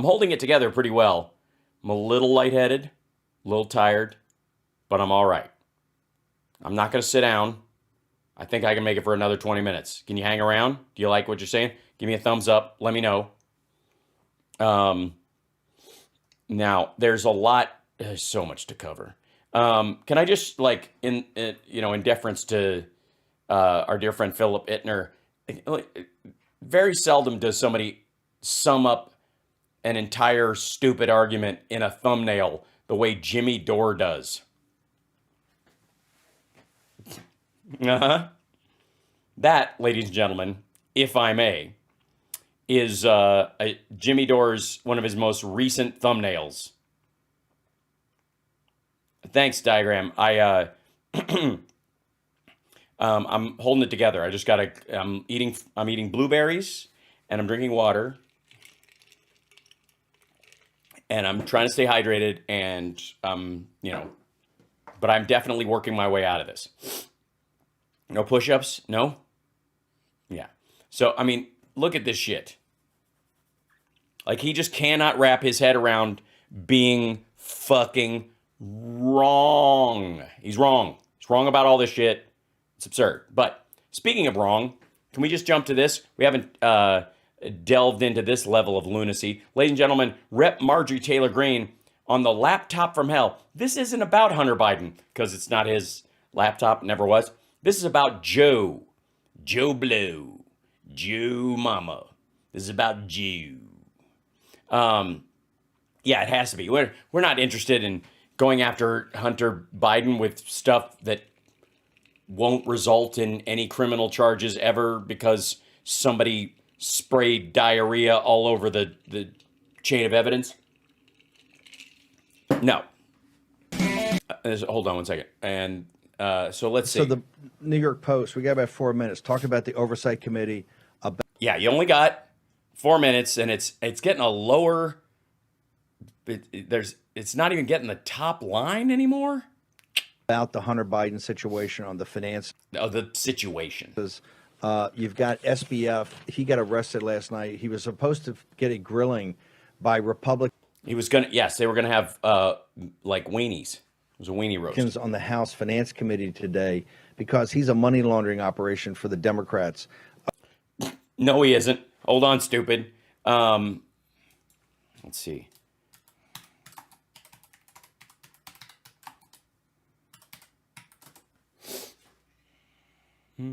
I'm holding it together pretty well. I'm a little lightheaded, a little tired, but I'm all right. I'm not going to sit down. I think I can make it for another 20 minutes. Can you hang around? Do you like what you're saying? Give me a thumbs up. Let me know. Now, there's so much to cover. Can I just, like, in deference to our dear friend Philip Ittner, very seldom does somebody sum up an entire stupid argument in a thumbnail the way Jimmy Dore does. That, ladies and gentlemen, if I may, is Jimmy Dore's one of his most recent thumbnails. Thanks, Diagram. I'm holding it together. I'm eating blueberries and I'm drinking water. And I'm trying to stay hydrated and but I'm definitely working my way out of this. No push-ups? No? Yeah. So, I mean, look at this shit. Like, he just cannot wrap his head around being fucking wrong. He's wrong. He's wrong about all this shit. It's absurd. But speaking of wrong, can we just jump to this? We haven't delved into this level of lunacy. Ladies and gentlemen, Rep. Marjorie Taylor Greene on the laptop from hell. This isn't about Hunter Biden, because it's not his laptop, never was. This is about Joe Blow, Joe Mama. This is about Joe. Yeah, it has to be. We're not interested in going after Hunter Biden with stuff that won't result in any criminal charges ever because somebody sprayed diarrhea all over the chain of evidence. No. Hold on one second. And so let's see. So the New York Post, we got about 4 minutes. Talk about the Oversight Committee. Yeah, you only got 4 minutes, and it's getting a lower. It's not even getting the top line anymore. About the Hunter Biden situation on the finance. Oh, the situation. You've got SBF. He got arrested last night. He was supposed to get a grilling by Republicans. He was yes, they were gonna have like weenies. It was a weenie roast on the House Finance Committee today because he's a money laundering operation for the Democrats. No, he isn't. Hold on, stupid. Let's see. Give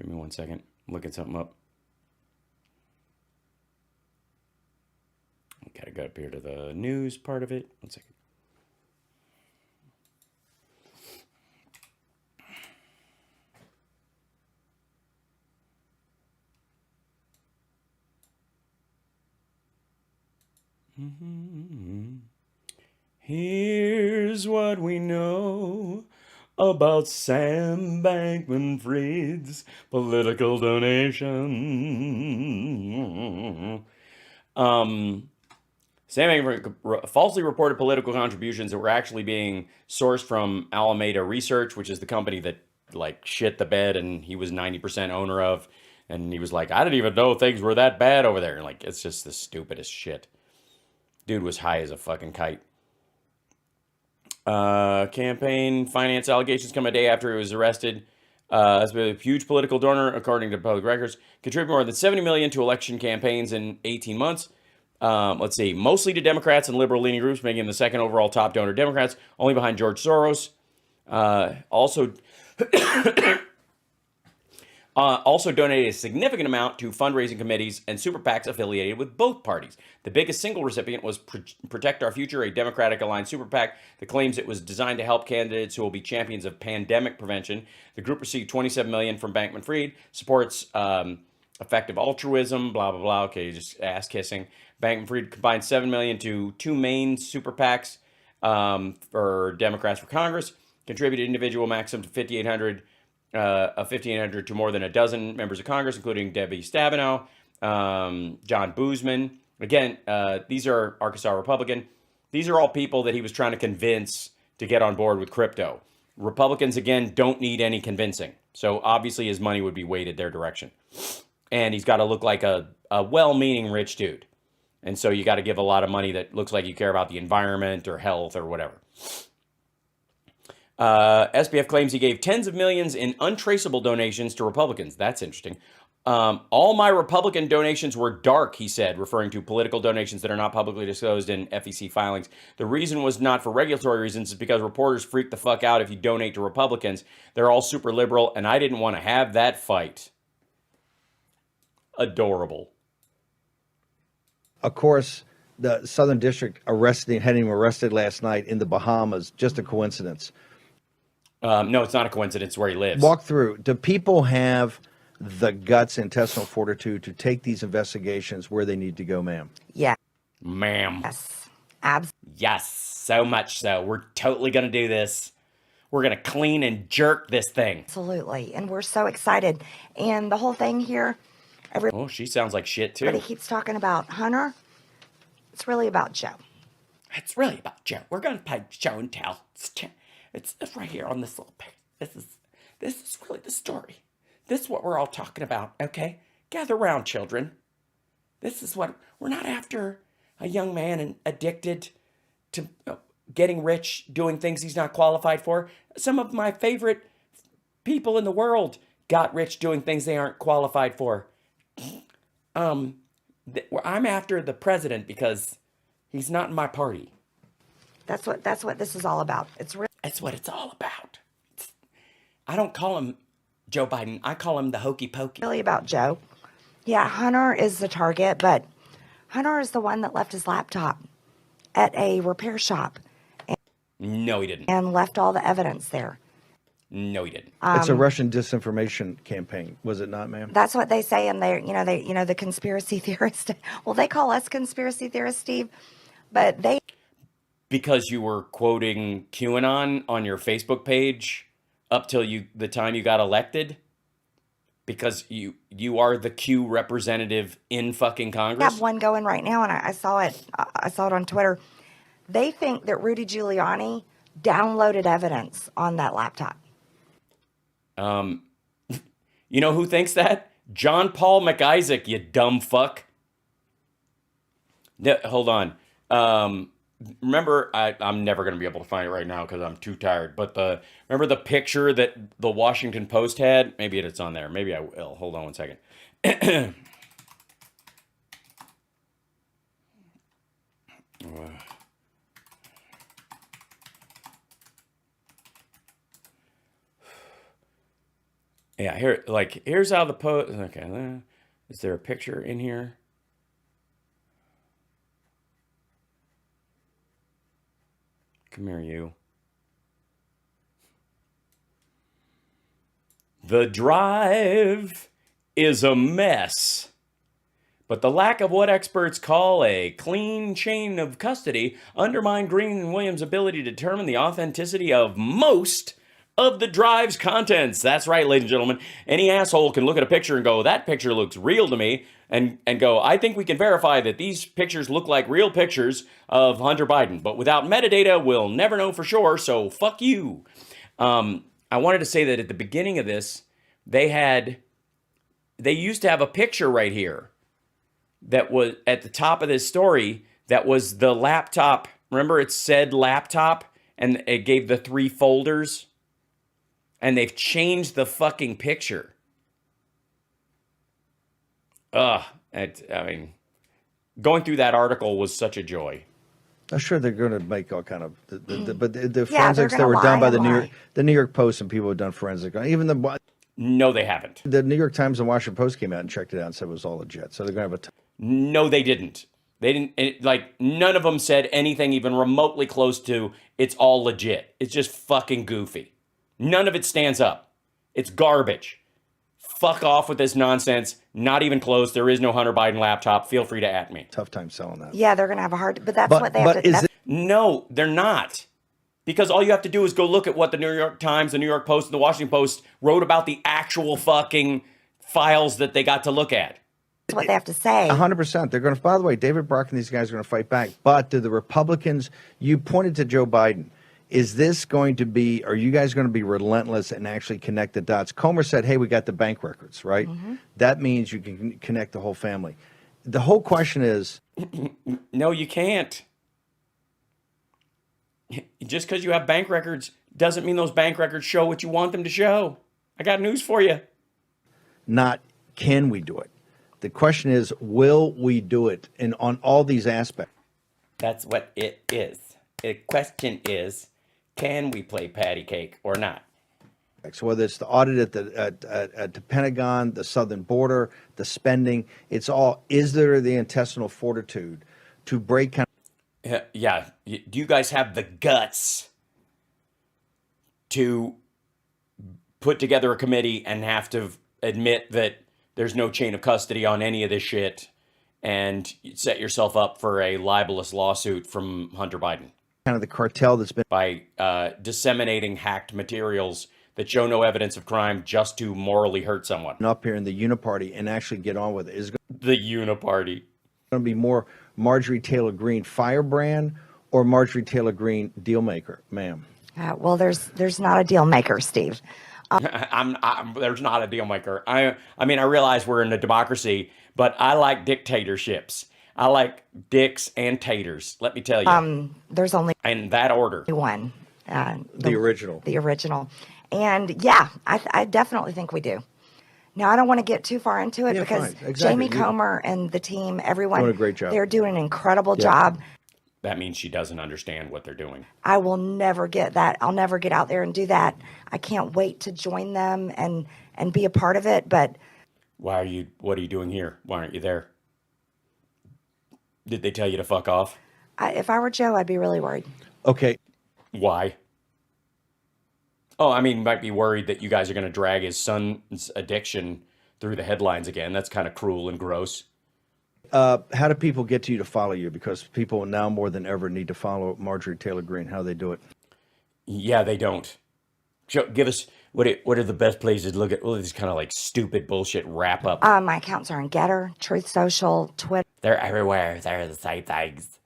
me 1 second. I'm looking something up. Gotta go up here to the news part of it. 1 second. Here's what we know about Sam Bankman-Fried's political donation. Sam Bankman falsely reported political contributions that were actually being sourced from Alameda Research, which is the company that like shit the bed and he was 90% owner of. And he was like, I didn't even know things were that bad over there. And like, it's just the stupidest shit. Dude was high as a fucking kite. Campaign finance allegations come a day after he was arrested. Has been a huge political donor, according to public records. Contributed more than $70 million to election campaigns in 18 months. Let's see, mostly to Democrats and liberal-leaning groups, making him the second overall top donor to Democrats, only behind George Soros. Also donated a significant amount to fundraising committees and super PACs affiliated with both parties. The biggest single recipient was Protect Our Future, a Democratic-aligned super PAC that claims it was designed to help candidates who will be champions of pandemic prevention. The group received $27 million from Bankman-Fried, supports effective altruism, blah, blah, blah. Okay, just ass-kissing. Bankman-Fried combined $7 million to two main super PACs for Democrats for Congress, contributed individual maximum to $1,500 to more than a dozen members of Congress, including Debbie Stabenow, John Boozman. Again, these are Arkansas Republican. These are all people that he was trying to convince to get on board with crypto. Republicans, again, don't need any convincing. So obviously his money would be weighted their direction. And he's got to look like a well-meaning rich dude. And so you got to give a lot of money that looks like you care about the environment or health or whatever. SBF claims he gave tens of millions in untraceable donations to Republicans. That's interesting. All my Republican donations were dark, he said, referring to political donations that are not publicly disclosed in FEC filings. The reason was not for regulatory reasons. It's because reporters freak the fuck out if you donate to Republicans. They're all super liberal, and I didn't want to have that fight. Adorable. Of course, the Southern District had him arrested last night in the Bahamas. Just a coincidence. No, it's not a coincidence where he lives. Walk through. Do people have the guts, intestinal fortitude to take these investigations where they need to go, ma'am? Yeah. Ma'am. Yes. Absolutely. Yes, so much so. We're totally going to do this. We're going to clean and jerk this thing. Absolutely. And we're so excited. And the whole thing here, Oh, she sounds like shit, too. everybody keeps talking about Hunter. It's really about Joe. It's really about Joe. We're going to play show and tell. It's right here on this little page. This is really the story. This is what we're all talking about, okay? Gather round, children. This is what... We're not after a young man and addicted to getting rich, doing things he's not qualified for. Some of my favorite people in the world got rich doing things they aren't qualified for. I'm after the president because he's not in my party. That's what this is all about. That's what it's all about. I don't call him Joe Biden. I call him the hokey pokey. Really about Joe. Yeah, Hunter is the target, but Hunter is the one that left his laptop at a repair shop. No, he didn't. And left all the evidence there. No, he didn't. It's a Russian disinformation campaign, was it not, ma'am? That's what they say, and the conspiracy theorists. Well, they call us conspiracy theorists, Steve, but they. Because you were quoting QAnon on your Facebook page up till the time you got elected? Because you are the Q representative in fucking Congress? I have one going right now, and I saw it. I saw it on Twitter. They think that Rudy Giuliani downloaded evidence on that laptop. You know who thinks that? John Paul McIsaac, you dumb fuck. Hold on. Remember, I'm never going to be able to find it right now because I'm too tired. But remember the picture that the Washington Post had? Maybe it's on there. Maybe I will. Hold on one second. Yeah, here's how the post. Okay, is there a picture in here? Come here, you. The drive is a mess, but the lack of what experts call a clean chain of custody undermined Greene and Williams' ability to determine the authenticity of most of the drive's contents. That's right, ladies and gentlemen. Any asshole can look at a picture and go, that picture looks real to me, and go, I think we can verify that these pictures look like real pictures of Hunter Biden. But without metadata, we'll never know for sure, so fuck you. I wanted to say that at the beginning of this, they used to have a picture right here that was at the top of this story that was the laptop. Remember, it said laptop, and it gave the 3 folders? And they've changed the fucking picture. I mean, going through that article was such a joy. I'm sure they're going to make all kind of, but the Yeah, forensics that were done by the New York Post and people who have done forensic, even No, they haven't. the New York Times and Washington Post came out and checked it out and said it was all legit. So they're going to have No, they didn't. They didn't, none of them said anything even remotely close to, it's all legit. It's just fucking goofy. None of it stands up. It's garbage. Fuck off with this nonsense. Not even close. There is no Hunter Biden laptop. Feel free to at me. tough time selling that. Yeah, they're going to have a hard. But that's what they have to. No, they're not. Because all you have to do is go look at what the New York Times, the New York Post, and the Washington Post wrote about the actual fucking files that they got to look at. That's what they have to say. 100%. They're going to, by the way, David Brock and these guys are going to fight back. But do the Republicans, you pointed to Joe Biden. Is this going to be, are you guys going to be relentless and actually connect the dots? Comer said, hey, we got the bank records, right? That means you can connect the whole family. The whole question is, No, you can't. Just because you have bank records doesn't mean those bank records show what you want them to show. I got news for you. not can we do it? The question is, will we do it? And on all these aspects. That's what it is. The question is, can we play patty cake or not? So whether it's the audit at the Pentagon, the southern border, the spending, it's all, is there the intestinal fortitude to break kind Yeah. Do you guys have the guts to put together a committee and have to admit that there's no chain of custody on any of this shit and set yourself up for a libelous lawsuit from Hunter Biden of the cartel that's been by disseminating hacked materials that show no evidence of crime just to morally hurt someone? up here in the uniparty and actually get on with it? Is The uniparty. going to be more Marjorie Taylor Greene firebrand or Marjorie Taylor Greene deal maker, ma'am? Well, there's not a deal maker, Steve. There's not a deal maker. I mean, I realize we're in a democracy, but I like dictatorships. I like dicks and taters. Let me tell you. There's only In that order. one. The original. The original. And yeah, I definitely think we do. Now, I don't want to get too far into it Yeah, because fine. Exactly. Jamie Comer and the team, everyone, Doing a great job. they're doing an incredible Yeah. job. That means she doesn't understand what they're doing. I will never get that. I'll never get out there and do that. I can't wait to join them and be a part of it. But What are you doing here? Why aren't you there? Did they tell you to fuck off? if I were Joe, I'd be really worried. Okay. Why? Oh, I mean, you might be worried that you guys are going to drag his son's addiction through the headlines again. That's kind of cruel and gross. How do people get to you to follow you? Because people now more than ever need to follow Marjorie Taylor Greene. How they do it? Yeah, they don't. Give us what are the best places to look at? Well, this kind of like stupid bullshit wrap up. My accounts are on Getter, Truth Social, Twitter. They're everywhere. They're the same things.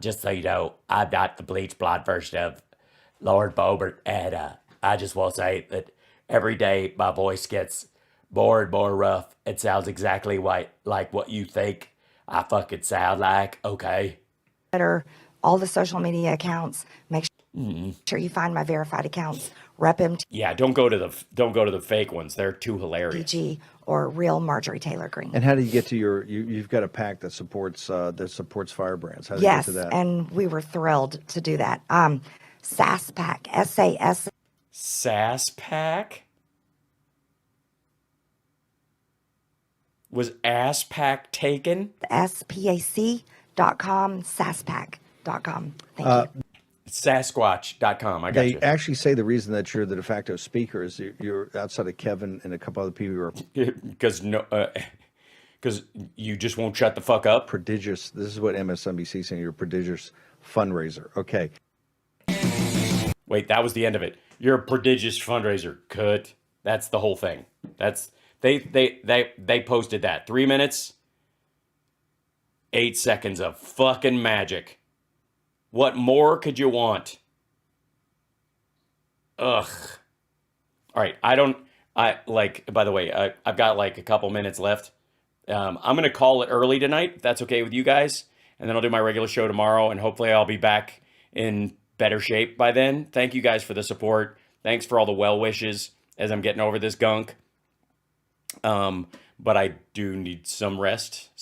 Just so you know, I'm not the bleach blonde version of Lord Boebert, and I just will say that every day my voice gets more and more rough. It sounds exactly like what you think I fucking sound like. Okay. All the social media accounts. Make sure you find my verified accounts. Rep Yeah, don't go to the fake ones. They're too hilarious. MTG or real Marjorie Taylor Greene. And how do you get to you've got a pack that supports firebrands. How do you Yes, get to that? and we were thrilled to do that. SAS Pack, SAS. SAS Pack? Was Ass Pack taken? SPAC.com, SASPAC.com. Thank you. Sasquatch.com. I got They you. actually say the reason that you're the de facto speaker is you're outside of Kevin and a couple other people who are Because you just won't shut the fuck up. prodigious. This is what MSNBC is saying. You're a prodigious fundraiser. Okay. Wait, that was the end of it. You're a prodigious fundraiser. Good. That's the whole thing. They posted that. 3 minutes, 8 seconds of fucking magic. What more could you want? Ugh. All right. By the way, I've got like a couple minutes left. I'm going to call it early tonight, if that's okay with you guys. And then I'll do my regular show tomorrow, and hopefully I'll be back in better shape by then. Thank you guys for the support. Thanks for all the well wishes as I'm getting over this gunk. But I do need some rest.